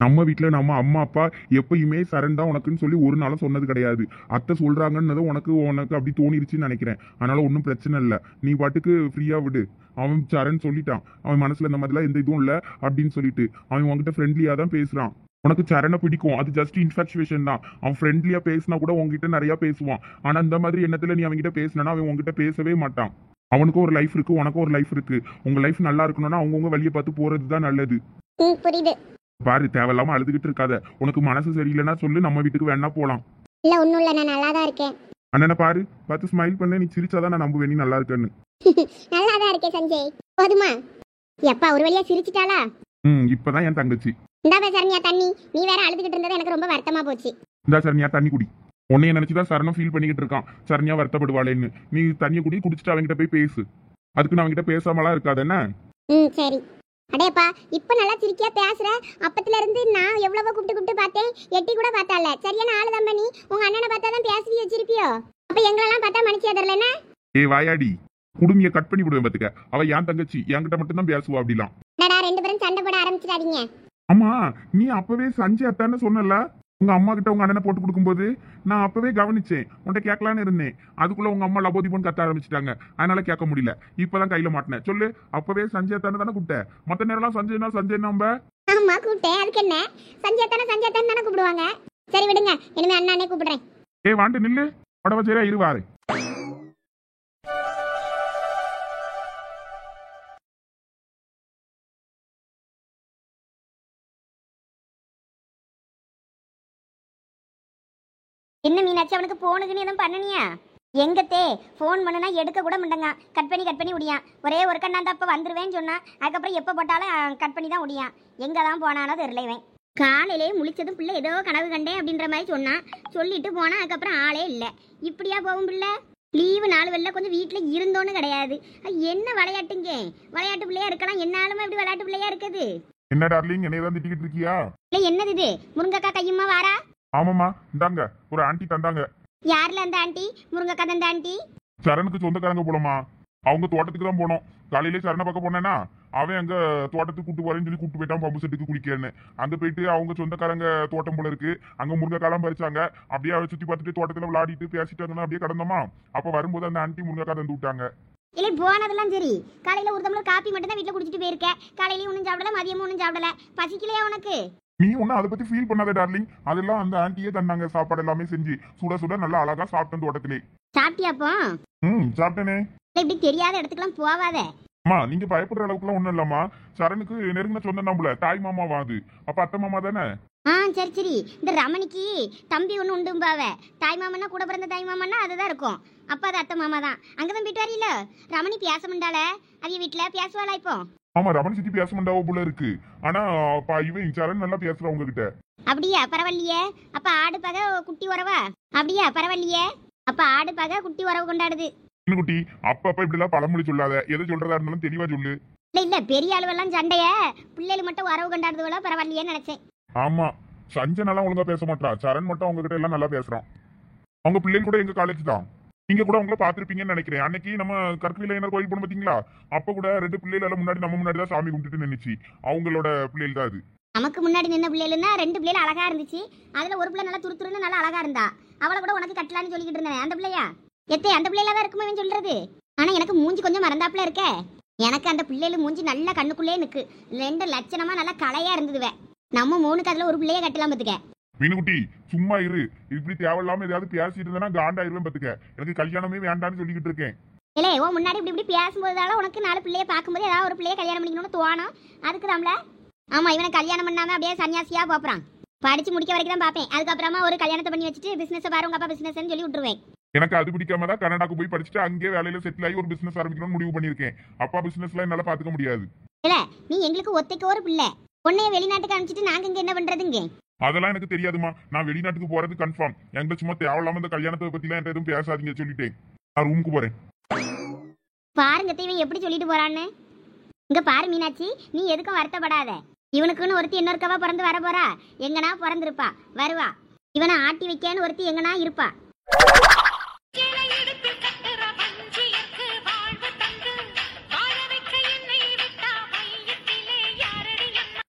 நம்ம வீட்டுல நம்ம அம்மா அப்பா எப்பயுமே சரண் தான் உனக்குன்னு சொல்லி ஒரு நாளும் சொன்னது கிடையாது. அத்தை சொல்றாங்கன்னு உனக்கு அப்படி தோணிருச்சுன்னு நினைக்கிறேன். அதனால ஒன்றும் பிரச்சனை இல்லை. நீ பாட்டுக்கு ஃப்ரீயா விடு. அவன் சரண் சொல்லிட்டான், அவன் மனசுல இந்த மாதிரிலாம் எந்த இதுவும் இல்லை அப்படின்னு சொல்லிட்டு. அவன் உங்ககிட்ட ஃப்ரெண்ட்லியா தான் பேசுறான். உனக்கு சரணை பிடிக்கும், அது ஜஸ்ட் இன்ஃபாக்சுவேஷன் தான். அவன் ஃப்ரெண்ட்லியா பேசினா கூட உங்ககிட்ட நிறைய பேசுவான். ஆனா இந்த மாதிரி எண்ணத்துல நீ அவன்கிட்ட பேசினா அவன் உங்ககிட்ட பேசவே மாட்டான். அவனுக்கும் ஒரு லைஃப் இருக்கு, உனக்கும் ஒரு லைஃப் இருக்கு. உங்க லைஃப் நல்லா இருக்கணும்னா அவங்கவுங்க வழியை பார்த்து போறதுதான் நல்லது. புரியுது. பாரு, தேவையில்லாம அழுதுகிட்டு இருக்காத. உனக்கு மனசு சரியில்லைன்னா சொல்லு, நம்ம வீட்டுக்கு வேணா போலாம். இல்ல ஒண்ணும் இல்ல, நான் நல்லா தான் இருக்கேன். அண்ணனை பாரு, பார்த்து ஸ்மைல் பண்ண. நீ சிரிச்சாதான் நான் நம்புவேன் நீ நல்லா இருக்கேன்னு. நல்லா தான் இருக்கேன் சஞ்சய். போதுமா? எப்பா ஒரு வழியா சிரிச்சிட்டாளா? இப்பதான் என் தங்கச்சி. இந்தாப்பா சரண்யா தண்ணி. நீ வேற அழுதுகிட்டு இருந்தது எனக்கு ரொம்ப வருத்தமா போச்சு. இந்தா சரண்யா தண்ணி குடி. உன்னைய நினைச்சுதான் சரணம் ஃபீல் பண்ணிக்கிட்டு இருக்கான், சரண்யா வருத்தப்படுவாளேன்னு. நீ தண்ணியை குடி, குடிச்சிட்டு அவங்கிட்ட போய் பேசு. அதுக்கு நான் அவங்கிட்ட பேசாமலாம் இருக்காது என்ன? சரி. அடேப்பா, இப்ப நல்லா சிரிக்கியா பேசுற. அப்பத்துல இருந்து நான் எவ்வளவோ கூப்பிட்டு பார்த்தேன், எட்டி கூட பார்த்தால. சரியான ஆளு தான் பண்ணி. உங்க அண்ணனை பார்த்தா தான் பேசி வச்சிருப்பியோ? அப்ப எங்களெல்லாம் பார்த்தா மனுஷியா தெரியல என்ன? வாயாடி, குடுமிய கட் பண்ணி விடுவேன் பாத்துக்க. அவ என் தங்கச்சி, என்கிட்ட மட்டும் தான் பேசுவா அப்படிலாம். 2 பேரும் சண்டை போட ஆரம்பிச்சிடாதீங்க. ஆமா, நீ அப்பவே சஞ்சய் அத்தான்னு சொன்னல உங்க அம்மா கிட்ட உங்க அண்ணனை போட்டு கொடுக்கும்போது. நான் அப்பவே கவனிச்சேன், உன்கிட்ட கேட்கலான்னு இருந்தேன். அதுக்குள்ள உங்க அம்மா லபோதி போன்னு கத்த ஆரம்பிச்சிட்டாங்க. அதனால கேட்க முடியல. இப்பதான் கையில மாட்டினேன். சொல்லு, அப்பவே சஞ்சய் அத்தானு தானே கூப்பிட்ட? மத்த நேரம்லாம் சஞ்சய்னா சஞ்சய் நம்ப. ஆமா கூப்பிட்டேன். அதுக்கு என்ன? சஞ்சய் அத்தானு தானே கூப்பிடுவாங்க. சரி விடுங்க, இனிமே அண்ணானே கூப்பிடுறேன். வாண்டு நில்லு, உடவ சரியா இருவாரு. என்ன மீனாட்சி, அவனுக்கு போனுக்குன்னு எதுவும் பண்ணனியா? எங்கத்தே ஃபோன் பண்ணுனா எடுக்க கூட மாட்டேங்க. கட் பண்ணி விடியான். ஒரே ஒரு கண்ணாந்தப்ப வந்துருவேன்னு சொன்னா, அதுக்கப்புறம் எப்போ போட்டாலும் கட் பண்ணி தான் விடியான். எங்க தான் போனானோ தெரியலவன். காலையிலே முழிச்சதும் பிள்ளை ஏதோ கனவு கண்டேன் அப்படின்ற மாதிரி சொன்னான். சொல்லிட்டு போனா, அதுக்கப்புறம் ஆளே இல்லை. இப்படியா போகும் பிள்ளை? லீவு நாள் வெளில கொஞ்சம் வீட்டில் இருந்தோன்னு கிடையாது. என்ன விளையாட்டுங்க, விளையாட்டு பிள்ளையா இருக்கலாம். என்னாலுமே இப்படி விளையாட்டு பிள்ளையா இருக்குது. என்ன டார்லிங், என்னைய தான் திட்டிக்கிட்டு இருக்கியா? இல்லை என்னது இது, முருங்கக்கா கையுமா வாரா? ஆமாம்மா, இந்தாங்க ஒரு ஆண்டி தந்தாங்க. யாரில் அந்த ஆண்டி? முருங்கக்கா தந்த ஆண்டி? சரணுக்கு சொந்தக்காரங்க போலமா, அவங்க தோட்டத்துக்கு தான் போனோம். காலையிலே சரணை பார்க்க போனேன்னா அவன் அங்க தோட்டத்துக்கு கூட்டு போறேன்னு சொல்லி கூட்டு போயிட்டான் பம்பு செட்டுக்கு குளிக்கிறேன்னு. அங்க போயிட்டு அவங்க சொந்தக்காரங்க தோட்டம் போல இருக்கு, அங்க முருங்கைக்காலாம் பறிச்சாங்க. அப்படியே அவ சுத்தி பார்த்துட்டு தோட்டத்துல விளையாடிட்டு பேசிட்டு இருந்தா அப்படியே கடந்தோமா. அப்ப வரும்போது அந்த ஆண்டி முருங்கைக்காய் தந்து விட்டாங்க. இல்லை போனதெல்லாம் சரி, காலையில் ஒரு டம்ளர் காப்பி மட்டும் தான் வீட்டில் குடிச்சிட்டு போயிருக்கேன். காலையிலையும் ஒன்றும் சாப்பிடல, மதியமும் ஒன்றும் சாப்பிடல. பசிக்கலையா உனக்கு? நீ ஒன்னும் அதை பத்தி ஃபீல் பண்ணாத டார்லிங், அதெல்லாம் அந்த ஆண்டியே தந்தாங்க. சாப்பாடு எல்லாமே செஞ்சு சுட சுட நல்லா அழகா சாப்பிட்டேன் தோட்டத்திலே. சாப்பிட்டியாப்போ? சாப்பிட்டேனே. இப்படி தெரியாத இடத்துக்குலாம் போவாத. அம்மா நீங்க பயப்படுற அளவுக்குலாம் ஒண்ணும் இல்லம்மா. சரணுக்கு நெருங்கின சொந்தம் நம்பல, தாய் மாமாவா அது. அப்ப அத்தை மாமா தானே. சரி சரி. இந்த ரமணிக்கு தம்பி ஒன்று உண்டும்பாவ. தாய் மாமன்னா கூட பிறந்த தாய் மாமன்னா அதுதான் இருக்கும். அப்பா அது அத்தை மாமா தான். அங்கதான் போயிட்டு வரீல. ரமணி பேச முண்டால அவிய வீட்டுல பேசுவாளா இப்போ? ஆமா, ரமணி சித்தி பேச மாட்டாவோ போல இருக்கு. ஆனா இவன் சரண் நல்லா பேசுறா உங்ககிட்ட. அப்படியா? பரவாயில்லையே. அப்ப ஆடு பகை குட்டி உறவா? அப்படியா? பரவாயில்லையே. அப்ப ஆடு பகை குட்டி உறவு கொண்டாடுது. குட்டி அப்பப்ப இப்படி எல்லாம் பழமொழி சொல்லாத, எதை சொல்றதா இருந்தாலும் தெளிவா சொல்லு. இல்ல இல்ல, பெரிய ஆளுவெல்லாம் சண்டைய பிள்ளைகள் மட்டும் உறவு கொண்டாடுறதுல பரவாயில்லையே நினைச்சேன். ஆமா, சஞ்சன் எல்லாம் ஒழுங்கா பேச மாட்டான். சரண் மட்டும் உங்ககிட்ட எல்லாம் நல்லா பேசுறான். அவங்க பிள்ளைங்க கூட எங்க காலேஜ் தான். நீங்க கூட உங்களை பாத்திருப்பீங்கன்னு நினைக்கிறேன். அன்னைக்கு நம்ம கற்கவில கோயில் போன பாத்தீங்களா? அப்ப கூட 2 பிள்ளைகள் முன்னாடி நம்ம முன்னாடி தான் சாமி கும்பிட்டுட்டு நின்னுச்சு. அவங்களோட பிள்ளைகள் தான் அது. நமக்கு முன்னாடி நின்ன பிள்ளைகள்னா 2 பிள்ளைகள் அழகா இருந்துச்சு. அதுல ஒரு பிள்ளை நல்லா துருத்துருன்னு நல்லா அழகா இருந்தா. அவளை கூட உனக்கு கட்டலான்னு சொல்லிக்கிட்டு இருந்தேன். அந்த பிள்ளையா? எத்தே அந்த பிள்ளையில தான் இருக்குமே இவன் சொல்றது. ஆனா எனக்கு மூஞ்சி கொஞ்சம் மறந்தாப்புல இருக்க. எனக்கு அந்த பிள்ளைகள் மூஞ்சி நல்லா கண்ணுக்குள்ளே நிக்கு. 2 லட்சணமா நல்லா கலையா இருந்ததுவே. நம்ம 3 அதுல ஒரு பிள்ளைய கட்டலாம் பாத்துக்க. மீனுக்குட்டி சும்மா இரு. இப்படி தேவையில்லாம ஏதாவது பேசிட்டு இருந்தேன்னா காண்டாயிருவேன் பாத்துக்க. எனக்கு கல்யாணமே வேண்டான்னு சொல்லிக்கிட்டு இருக்கேன். இல்ல ஓ முன்னாடி இப்படி பேசும்போதால உனக்கு 4 பிள்ளைய பார்க்கும்போது ஏதாவது ஒரு பிள்ளைய கல்யாணம் பண்ணிக்கணும்னு தோணும். அதுக்கு தான்ல. ஆமா, இவனை கல்யாணம் பண்ணாம அப்படியே சன்னியாசியா போறான். படிச்சு முடிக்க வரைக்கும் தான் பாப்பேன். அதுக்கப்புறமா ஒரு கல்யாணத்தை பண்ணி வச்சுட்டு பிசினஸ் பாரு உங்க அப்பா பிசினஸ்ன்னு சொல்லி விட்டுருவேன். எனக்கு அது பிடிக்காம தான் கனடாக்கு போய் படிச்சுட்டு அங்கே வேலையில செட்டில் ஆகி ஒரு பிசினஸ் ஆரம்பிக்கணும்னு முடிவு பண்ணிருக்கேன். அப்பா பிசினஸ்ல என்னால பாத்துக்க முடியாது. இல்ல நீ எங்களுக்கு ஒத்தைக்கு ஒரு பிள்ளை, உன்னைய வெளிநாட்டுக்கு அனுப்பிச்சிட்டு நாங்க இங்க என்ன பண்றதுங்க? அதெல்லாம் எனக்கு தெரியாதுமா. நான் வெளிநாட்டுக்கு போறது கன்ஃபார்ம். எங்க சும்மா தேவையில்லாம இந்த கல்யாணத்தை பத்தி எல்லாம் எதுவும் பேசாதீங்க சொல்லிட்டேன். நான் ரூமுக்கு போறேன். பாருங்க இவன் எப்படி சொல்லிட்டு போறான்னு. இங்க பாரு மீனாட்சி, நீ எதுக்கும் வருத்தப்படாத. இவனுக்குன்னு ஒருத்தி இன்னொருக்கவா பிறந்து வர போறா. எங்கனா பிறந்திருப்பா, வருவா. இவனை ஆட்டி வைக்கன்னு ஒருத்தி எங்கனா இருப்பா.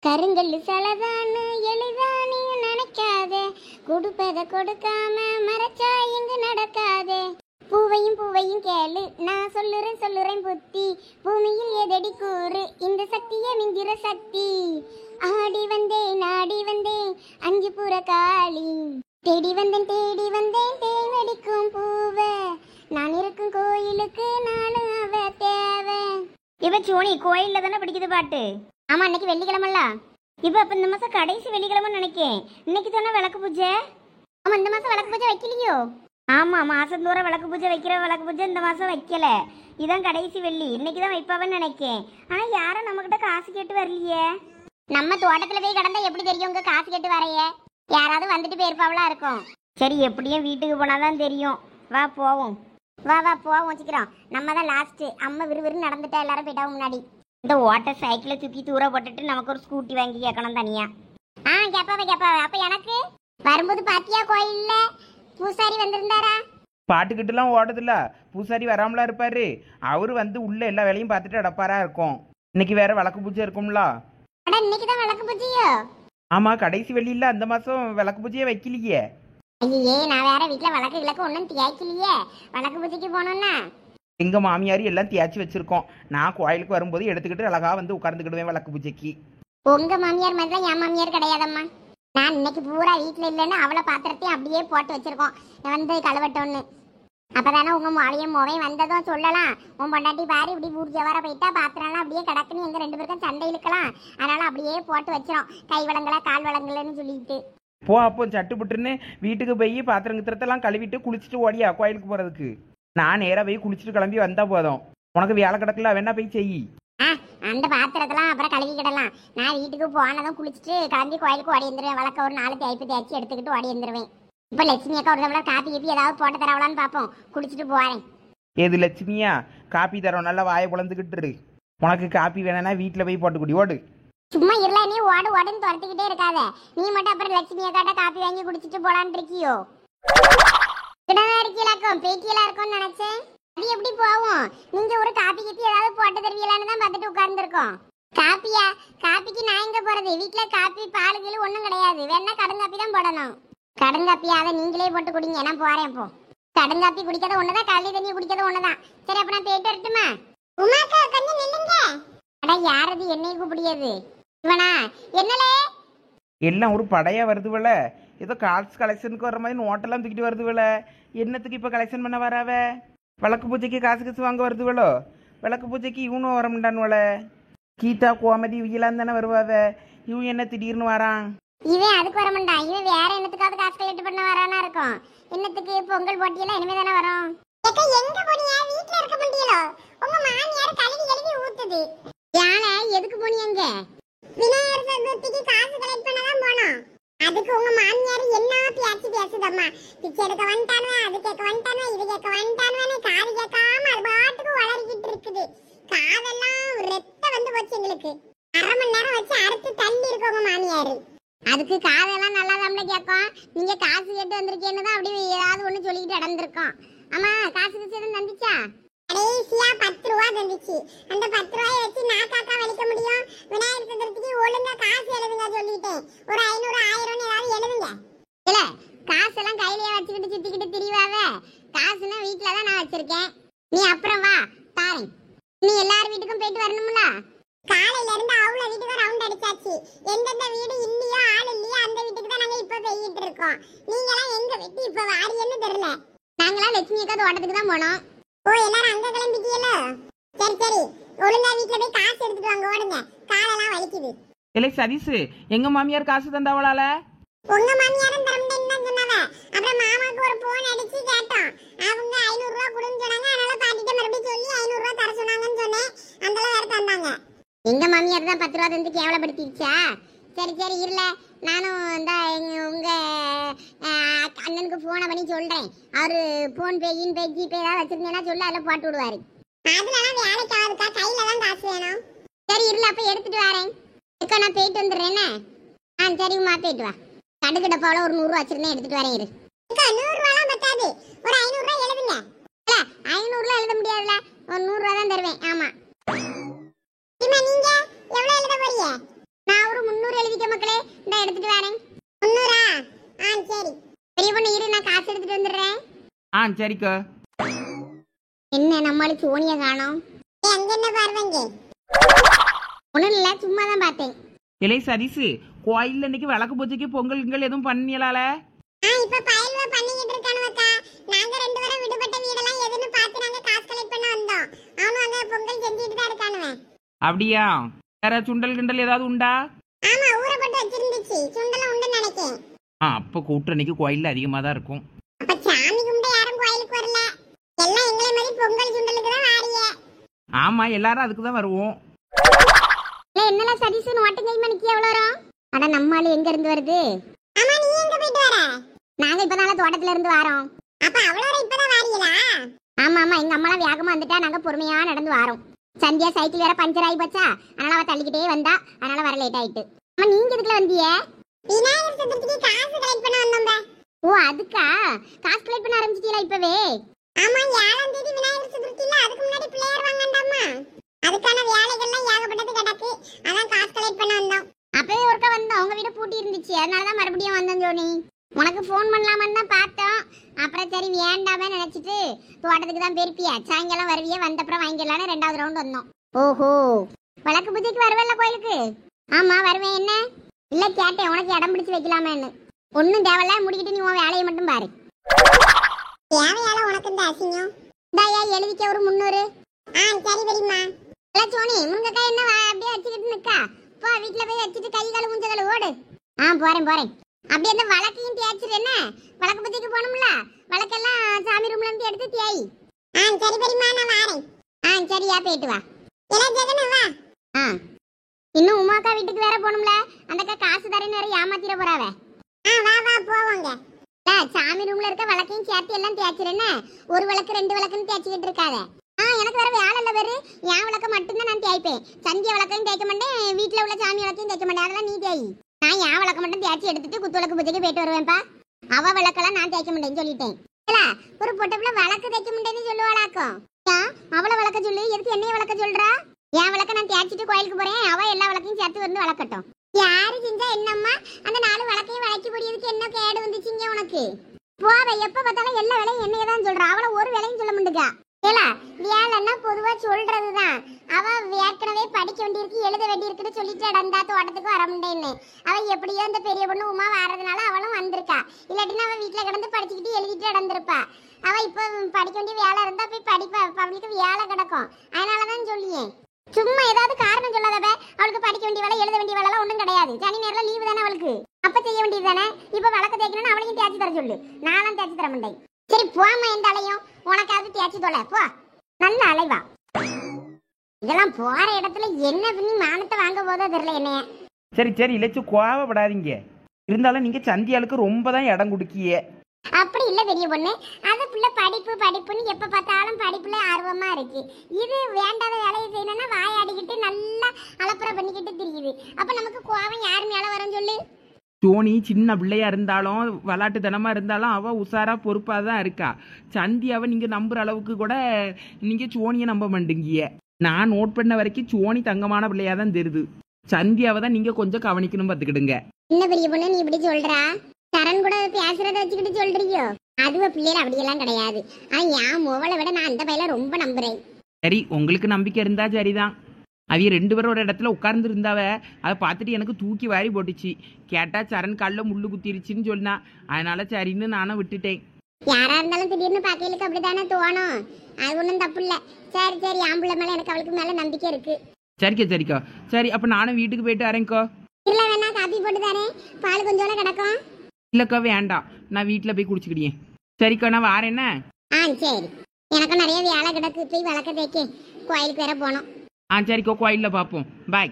கருங்கல்லு சலதான்னு எளிதானே நினைக்காதே, கொடுப்பத கொடுக்காம மறைச்சா இங்கு நடக்காதே. பூவையும் கேளு, நான் சொல்லுறேன் புத்தி. பூமியில் எதடி கூறு, இந்த சக்தியே மிந்திர சக்தி. ஆடி வந்தேன் அஞ்சு புற காளி. தேடி வந்தேன் தேனடிக்கும் பூவ. நான் இருக்கும் கோயிலுக்கு நானும் அவ தேவை. இவ சோனி கோயில்ல தானே படிக்குது பாட்டு. ஆமா, இன்னைக்கு வெள்ளிக்கிழமல்ல. இப்ப அப்ப இந்த மாசம் கடைசி வெள்ளிக்கிழமை நினைக்கேன். இன்னைக்கு தானே விளக்கு பூஜை. ஆமா, இந்த மாசம் விளக்கு பூஜை வைக்கலையோ? ஆமா, மாசந்தோறும் விளக்கு பூஜை வைக்கிற விளக்கு பூஜை இந்த மாசம் வைக்கல. இதான் கடைசி வெள்ளி. இன்னைக்குதான் வைப்பாவன்னு நினைக்கேன். ஆனா யாரும் நம்ம கிட்ட காசு கேட்டு வரலையே. நம்ம தோட்டத்துல போய் கடந்தா எப்படி தெரியும் உங்க காசு கேட்டு வரைய? யாராவது வந்துட்டு போயிருப்பாவளா இருக்கும். சரி, எப்படியும் வீட்டுக்கு போனாதான் தெரியும். வா போவோம். வா போவோம் சீக்கிரம். நம்ம தான் லாஸ்ட். அம்மா விறுவிறுன்னு நடந்துட்டா, எல்லாரும் போயிட்டாவும் முன்னாடி. இந்த ஓட்ட சைக்கிளை தூக்கி தூர போட்டுட்டு நமக்கு ஒரு ஸ்கூட்டி வாங்கி கேட்கணும் தனியா. கேப்பாவே. அப்ப எனக்கு வரும்போது பாத்தியா கோயில்ல பூசாரி வந்திருந்தாரா? பாட்டுக்கிட்டுலாம் ஓடுதில்ல, பூசாரி வராமலா இருப்பாரு. அவரு வந்து உள்ள எல்லா வேலையும் பார்த்துட்டு அடப்பாரா இருக்கும். இன்னைக்கு வேற விளக்கு பூஜை இருக்கும்ல. இன்னைக்குதான் விளக்கு பூஜையோ? ஆமா, கடைசி வெள்ளியில அந்த மாசம் விளக்கு பூஜையே வைக்கலையே. ஐயே, நான் வேற வீட்டுல விளக்கு ஒன்னும் தேய்க்கலையே. விளக்கு பூஜைக்கு போனோம்னா எங்க மாமியார் எல்லாம் தேய்ச்சி வச்சிருக்கோம். நான் கோயிலுக்கு வரும்போது எடுத்துக்கிட்டு அழகா வந்து உட்கார்ந்துக்கிடுவேன் விளக்கு பூஜைக்கு. உங்க மாமியார் மாதிரி தான் என் மாமியார் கிடையாதம்மா. நான் இன்னைக்கு பூரா வீட்டுல இல்லைன்னு அவளை பாத்திரத்தையும் அப்படியே போட்டு வச்சிருக்கோம் வந்து கழுவட்டோன்னு. அப்பதானே உங்க மோவையும் வந்ததும் சொல்லலாம், உன் பொண்டாட்டி பாரு இப்படி பூஜை வர போயிட்டா பாத்திரம்லாம் அப்படியே கிடக்குன்னு எங்க 2 பேருக்கும் சண்டை இழுக்கலாம். அதனால அப்படியே போட்டு வச்சிரும், கை வளங்கல கால் வளங்கலன்னு சொல்லிட்டு. போ அப்போ சட்டுப்புட்டுன்னு வீட்டுக்கு போய் பாத்திரங்கத்திரத்தெல்லாம் கழுவிட்டு குளிச்சுட்டு ஓடியா கோயிலுக்கு போறதுக்கு. நான் நேராக போய் குளிச்சுட்டு கிளம்பி வந்தா போதும். உனக்கு வேலை கிடக்கல, வேணா போய் செய். அந்த பாத்திரத்தெல்லாம் அப்புறம் கழுவிக்கிடலாம். நான் வீட்டுக்கு போனதும் குளிச்சுட்டு கிளம்பி கோயிலுக்கு ஓடி வந்துருவேன். வழக்க ஒரு 4 தேய்ச்சி எடுத்துக்கிட்டு ஓடி வந்துருவேன். இப்ப லட்சுமி அக்கா ஒரு தடவை காப்பி கீப்பி ஏதாவது போட்டு தரவலான்னு பாப்போம், குடிச்சிட்டு போறேன். ஏது லட்சுமியா, காப்பி தரோம், நல்லா வாயை குழந்துக்கிட்டு இரு. உனக்கு காப்பி வேணும்னா வீட்டில் போய் போட்டு குடி, ஓடு. சும்மா இருல, நீ ஓடு ஓடுன்னு துரத்திக்கிட்டே இருக்காத. நீ மட்டும் அப்புறம் லட்சுமி அக்காட்ட காப்பி வாங்கி குடிச்சிட்டு போலான்னு இருக்கியோ? கிடதான் இருக்கீங்களாக்கும், பேட்டியெல்லாம் இருக்கும்னு நினைச்சேன். அது எப்படி போவோம்? நீங்க ஒரு காப்பி கீப்பி ஏதாவது போட்டு தருவீங்களான்னு தான் பார்த்துட்டு உட்கார்ந்துருக்கோம். காப்பியா? காப்பிக்கு நான் எங்க போறது? வீட்டுல காப்பி பால் கீழ் ஒன்றும் கிடையாது. வேணா கடுங்காப்பி தான் போடணும். கடுங்காப்பி அதை நீங்களே போட்டு குடிங்க, நான் போறேன். இப்போ கடுங்காப்பி குடிக்கிறது ஒண்ணுதான், கள்ளி தண்ணி குடிக்கிறது ஒண்ணுதான். சரி, அப்ப நான் போயிட்டு வரட்டுமா? உமாக்கா கொஞ்சம் நில்லுங்க. அட யாரது என்னை கூப்பிடியது? இவனா? என்னலே எல்லாம் ஒரு படையா வருதுவல. ஏதோ கார்ட்ஸ் கலெக்ஷனுக்கு வர மாதிரி நோட்டெல்லாம் தூக்கிட்டு வருதுவல. என்னத்துக்கு இப்போ கலெக்ஷன் பண்ண வராவ? விளக்கு பூஜைக்கு காசு வாங்க வருதுவளோ? விளக்கு பூஜைக்கு இவனும் வர முடியான்வல. கீதா கோமதி இவங்களாம் தானே வருவாவ. இவன் என்ன திடீர்னு வரான்? இவன் அதுக்கு வர மாட்டான். இவன் வேற என்னத்துக்காவது காசு கலெக்ட் பண்ண வரானா இருக்கும். என்னத்துக்கு? பொங்கல் போட்டியெல்லாம் இனிமே தானே வரும். எங்க போனியா? வீட்ல இருக்க முடியல. உங்க மாமியார் கழுவி கழுவி ஊத்துது. யானை எதுக்கு போனியங்க? விநாயகர் சதுர்த்திக்கு காசு கலெக்ட் பண்ண தான் போனோம். அதுக்கு உங்க மாமியார் என்ன பேச்சு பேசுதம்மா. பிச்சை எடுக்க வந்துட்டானுவா, அது கேட்க வந்துட்டானுவா, இது கேட்க வந்துட்டானுவானே காது கேட்காம அது பாட்டுக்கு வளரிக்கிட்டு இருக்குது. காதெல்லாம் ரெத்த வந்து போச்சு எங்களுக்கு. அரை மணி நேரம் வச்சு அறுத்து தள்ளி இருக்கு உங்க மாமியாரு. அதுக்கு காதெல்லாம் நல்லா தான் கேட்கும். நீங்க காசு கேட்டு வந்திருக்கேன்னு தான் அப்படி ஏதாவது ஒண்ணு சொல்லிக்கிட்டு நடந்திருக்கோம். ஆமா, காசு எதுவும் தந்துச்சா? கடைசியா 10 ரூபா தந்துச்சு. அந்த 10 ரூபாயை வச்சு நான் காக்கா வலிக்க முடியும்? விநாயகர் சதுர்த்திக்கு ஒழுங்கா காசு எழுதுங்க சொல்லிட்டேன். ஒரு 500 1000 ஏதாவது எழுதுங்க. இல்ல, காசெல்லாம் கையிலேயே வச்சுக்கிட்டு சுத்திக்கிட்டு திரிவாவே. காசுனா வீட்டுல தான் நான் வச்சிருக்கேன். நீ அப்புறம் வா தாரேன். நீ எல்லார் வீட்டுக்கும் போயிட்டு வரணும்ல. காலையில இருந்து அவ்வளவு வீட்டுக்கு ரவுண்ட் அடிச்சாச்சு. எந்தெந்த வீடு இல்லையோ ஆள் இல்லையோ அந்த வீட்டுக்கு தான் நாங்க இப்ப போயிட்டு இருக்கோம். நீங்களாம் எங்க வீட்டு இப்ப வாரியன்னு தெரியல. நாங்களாம் லட்சுமி அக்கா தோட்டத்துக்கு தான் போனோம். ஓ, எல்லாரும் அங்க கிளம்பிட்டீங்களோ? சரி சரி, ஒழுங்கா வீட்டுல போய் காசு எடுத்துட்டு வாங்க, ஓடுங்க. காலெல்லாம் வலிக்குது. இல்லை சதீஷு, எங்க மாமியார் காசு தந்தாவளால? உங்க மாமியாரும் தரமுடின்னு தான் சொன்னாவ. அப்புறம் மாமாக்கு ஒரு போன் அடிச்சு கேட்டோம். அவங்க 500 ரூபா கொடுன்னு சொன்னாங்க. அதனால பாட்டிட்ட மறுபடியும் சொல்லி 500 ரூபா தர சொன்னாங்கன்னு சொன்னேன். அந்தளவு வேற தந்தாங்க. எங்க மாமியார் தான் 10 ரூபா தந்து கேவலப்படுத்திடுச்சா? சரி சரி இருல, நானும் இந்த உங்க அண்ணனுக்கு போனை பண்ணி சொல்றேன். அவரு போன் பே ஜிபே ஏதாவது வச்சிருந்தேன்னா சொல்லு, அதில் போட்டு விடுவாரு. அதுலலாம் வேலைக்கு ஆகுதுக்கா, கையில தான் காசு வேணும். சரி இருல, அப்ப எடுத்துட்டு வரேன். அக்கா நான் போயிட்டு வந்துடுறேன்னு. சரிம்மா, போயிட்டு வா. கடுகு டப்பாவில் ஒரு 100 ரூபா வச்சிருந்தேன், எடுத்துட்டு வரேன் இரு. 100 ரூபாலாம் பத்தாது, ஒரு 500 ரூபா எழுதுங்க. இல்ல 500 எழுத முடியாதுல, ஒரு 100 ரூபா தான் தருவேன். ஆமா, நீங்க எவ்வளவு எழுத போறீங்க? நான் ஒரு 300 எழுதிக்க மக்களே. இந்த எடுத்துட்டு வரேன். 300? சரி பெரிய பொண்ணு இரு, நான் காசு எடுத்துட்டு வந்துடுறேன். சரிக்கா. என்ன நம்மளுக்கு சோனியா காணோம்? அங்க என்ன பார்வங்க? ஒண்ணும் இல்ல, சும்மா தான் பார்த்தேன். இல்லை சதீஷு, கோயில்ல இன்னைக்கு விளக்கு பூஜைக்கு பொங்கல் எதுவும் பண்ணியலால? இப்ப பயல்வ பண்ணிக்கிட்டு இருக்கானுவக்கா. நாங்க 2 பேரும் விடுபட்ட வீடெல்லாம் எதுன்னு பார்த்து நாங்க காசு கலெக்ட் பண்ண வந்தோம். அவனும் அங்க பொங்கல் செஞ்சுட்டு தான் இருக்கானுவ. அப்படியா? வேற சுண்டல் கிண்டல் ஏதாவது உண்டா? ஆமா, ஊறப்பட்டு வச்சிருந்துச்சு. சுண்டல் உண்டுன்னு நினைக்கிறேன். அப்போ கூட்டம் இன்னைக்கு கோயில்ல அதிகமா தான் இருக்கும். அப்ப சாமி கும்பிட யாரும் கோயிலுக்கு வரல. எல்லாம் எங்களை மாதிரி பொங்கல் சுண்டலுக்கு தான் வாரிய. ஆமா, எல்லாரும் அதுக்கு தான் வருவோம். என்னல சதீஷ் நோட்டுங்க மணிக்கு எவ்வளவு வரும்? அட நம்மால எங்க இருந்து வருது? ஆமா, நீ எங்க போயிட்டு வர? நாங்க இப்பதான் தோட்டத்துல இருந்து வரோம். அப்ப அவ்வளவு இப்பதான் வாரியலா? ஆமா ஆமா, எங்க அம்மாலாம் வேகமா வந்துட்டா, நாங்க பொறுமையா நடந்து வரோம். சந்தியா சைக்கிள் வேற பஞ்சர் ஆகி போச்சா, அதனால அவ தள்ளிக்கிட்டே வந்தா, அதனால வர லேட் ஆயிட்டு. அம்மா நீங்க எதுக்குல வந்தீங்க? விநாயகர் சதுர்த்திக்கு காசு கலெக்ட் பண்ண வந்தோம். ஓ அதுக்கா? காசு கலெக்ட் பண்ண ஆரம்பிச்சிட்டீங்களா இப்பவே? ஆமா, 7ஆம் தேதி விநாயகர் சதுர்த்தி இல்ல, அதுக்கு முன்னாடி பிளேயர் வாங்கண்டாமா. அதுக்கான வேலைகள்லாம் ஏகப்பட்டது கிடக்கு, அதான் காசு கலெக்ட் பண்ண வந்தோம். அப்பவே ஒருக்கா வந்தோம், உங்க வீடு பூட்டி இருந்துச்சு, அதனாலதான் மறுபடியும் வந்தோம். ஜோனி உனக்கு ஃபோன் பண்ணலாமான்னு தான் பார்த்தோம். அப்புறம் சரி வேண்டாமே நினைச்சிட்டு தோட்டத்துக்கு தான் போயிருப்பியா, சாயங்காலம் வருவியே, வந்தப்புறம் வாங்கிடலான்னு 2வது ரவுண்ட் வந்தோம். ஓஹோ, விளக்கு பூஜைக்கு வருவேல்ல கோயிலுக்கு? ஆமா வருவேன். என்ன இல்ல கேட்டேன், உனக்கு இடம் பிடிச்சு வைக்கலாமேன்னு. ஒன்னும் தேவையில்ல, முடிக்கிட்டு நீ உன் வேலையை மட்டும் பாரு. தேவையால உனக்கு இந்த அசிங்கம். இந்தாயா எழுதிக்க ஒரு 300. சரி பெரியம்மா. இல்ல சோனி, முருங்கக்கா என்ன அப்படியே வச்சுக்கிட்டு நிக்கா? போ வீட்டுல போய் வச்சுட்டு கை கால முஞ்ச ஓடு. போறேன் போறேன். அப்படியே அந்த வழக்கையும் தேய்ச்சிரு. என்ன வழக்கு பத்திக்கு போகணும்ல, வழக்கெல்லாம் சாமி ரூம்ல இருந்து எடுத்து தேய். சரி பெரியம்மா, நான் வாரேன். சரியா, போயிட்டு வா. எல்லாம் ஜெகன வா. இன்னும் உமாக்கா வீட்டுக்கு வேற போகணும்ல, அந்த அக்கா காசு தரேன்னு வேற ஏமாத்திர போறாவ. வா வா போவாங்க. சாமி ரூம்ல இருக்க விளக்கையும் சேர்த்து எல்லாம் தேய்ச்சிருன்னு ஒரு விளக்கு 2 விளக்குன்னு தேய்ச்சிக்கிட்டு இருக்காத. எனக்கு வேற வேலை இல்ல வேறு. என் விளக்க மட்டும்தான் நான் தேய்ப்பேன். சந்தியா விளக்கையும் தேய்க்க மாட்டேன், வீட்டுல உள்ள சாமி விளக்கையும் தேய்க்க மாட்டேன். அதெல்லாம் நீ தேய். நான் என் விளக்க மட்டும் தேய்ச்சி எடுத்துட்டு குத்து விளக்கு பூஜைக்கு போயிட்டு வருவேன்ப்பா. அவ விளக்கெல்லாம் நான் தேய்க்க மாட்டேன்னு சொல்லிட்டேன். ஒரு பொட்டப்புல விளக்கு தேய்க்க மாட்டேன்னு சொல்லுவாளாக்கும். அவளை விளக்க சொல்லு, எதுக்கு என்னைய விளக்க சொல்றா? என் விளக்க நான் தேய்ச்சிட்டு கோயிலுக்கு போறேன், அவ எல்லா விளக்கையும் சேர்த்து வந்து விளக்கட்டும். யாரு செஞ்சா என்னம்மா? அந்த 4 விளக்கையும் விளக்கி போடியதுக்கு என்ன கேடு வந்துச்சுங்க உனக்கு? போவ எப்ப பார்த்தாலும் எல்லா வேலையும் என்னையதான் சொல்றா. அவளை ஒரு வேலையும் சொல்ல முடியுங்க. வேலைன்னா பொதுவா சொல்றதுதான். அவ ஏற்கனவே படிக்க வேண்டியிருக்கு, எழுத வேண்டியிருக்குன்னு சொல்லிட்டு நடந்தா தோட்டத்துக்கு வர முடியேன்னு. அவ எப்படியோ இந்த பெரிய பொண்ணு உமா வர்றதுனால அவளும் வந்திருக்கா. இல்லாட்டினா அவ வீட்டுல கிடந்து படிச்சுக்கிட்டு எழுதிட்டு நடந்திருப்பா. அவ இப்ப படிக்க வேண்டிய வேலை இருந்தா போய் படிப்பா. அவளுக்கு வேலை கிடக்கும். அதனாலதான் சொல்லியே. சும்மா ஏதாவது காரணம் சொல்லாதவ. அவளுக்கு படிக்க வேண்டிய வேலை எழுத வேண்டிய வேலை எல்லாம் ஒன்றும் கிடையாது. சனி நேரம் லீவு தானே அவளுக்கு. அப்ப செய்ய வேண்டியது தானே. இப்ப விளக்க தேய்க்கணும்னு அவளையும் தேய்ச்சி தர சொல்லு. நானும் தேய்ச்சி தர மாட்டேன். சரி போமா, எந்த அலையும் உனக்காவது தேய்ச்சி தொலை போ. நல்ல அலைவா. இதெல்லாம் போற இடத்துல என்ன பண்ணி மானத்தை வாங்க போதோ தெரியல என்னைய. சரி சரி இலச்சு கோவப்படாதீங்க. இருந்தாலும் நீங்க சந்தியாளுக்கு ரொம்ப தான் இடம் கொடுக்கிய. அப்படி இல்ல பெரிய பொண்ணு. அது பிள்ளை படிப்பு படிப்புன்னு எப்ப பார்த்தாலும் படிப்புல ஆர்வமா இருக்கு. இது வேண்டாத வேலையை செய்யணும்னா வாயாடிக்கிட்டு நல்லா அலப்பறை பண்ணிக்கிட்டு திரியுது. அப்ப நமக்கு கோவம் யார் மேல வரும் சொல்லு? சோனி சின்ன பிள்ளையா இருந்தாலும் விளாட்டுத்தனமா இருந்தாலும் அவ உஷாரா பொறுப்பா தான் இருக்கா. சந்தியாவை நீங்க நம்புற அளவுக்கு கூட நீங்க சோனியை நம்ப மாட்டேங்கிய. நான் நோட் பண்ண வரைக்கும் சோனி தங்கமான பிள்ளையா தான் தெரியுது. சந்தியாவை தான் நீங்க கொஞ்சம் கவனிக்கணும் பார்த்துக்கிடுங்க. என்ன பெரிய பொண்ணு நீ இப்படி சொல்றா? சரண் கூட பேசுறத வச்சுக்கிட்டு சொல்றியோ? அதுவ பிள்ளைகள் அப்படியெல்லாம் கிடையாது. என் மோவலை விட நான் அந்த பையல ரொம்ப நம்புறேன். சரி உங்களுக்கு நம்பிக்கை இருந்தா சரிதான். அவைய 2 பேரும் ஒரு இடத்துல உட்கார்ந்து இருந்தாவ. அதை பார்த்துட்டு எனக்கு தூக்கி வாரி போட்டுச்சு. கேட்டா சரண் காலில் முள்ளு குத்திருச்சுன்னு சொன்னா. அதனால சரின்னு நானும் விட்டுட்டேன். யாரா இருந்தாலும் திடீர்னு பாக்கையிலுக்கு அப்படித்தானே தோணும். அது ஒன்றும் தப்பு இல்லை. சரி சரி, ஆம்பளை மேல எனக்கு அவளுக்கு மேல நம்பிக்கை இருக்கு. சரிக்கா சரிக்கா. சரி அப்ப நானும் வீட்டுக்கு போயிட்டு வரேன்க்கோ. இல்ல வேணா காப்பி போட்டு தரேன். பால் கொஞ்சோட கிடக்கும். இல்லக்கா வேண்டாம், நான் வீட்டில் போய் குடிச்சுக்கிடியேன். சரிக்கா நான் வாரேன்னா. சரி. எனக்கும் நிறைய வேலை கிடக்கு. போய் விளக்க தேய்க்க கோயிலுக்கு வேற போனோம். சரிக்கா கோயிலில் பார்ப்போம். பாய்.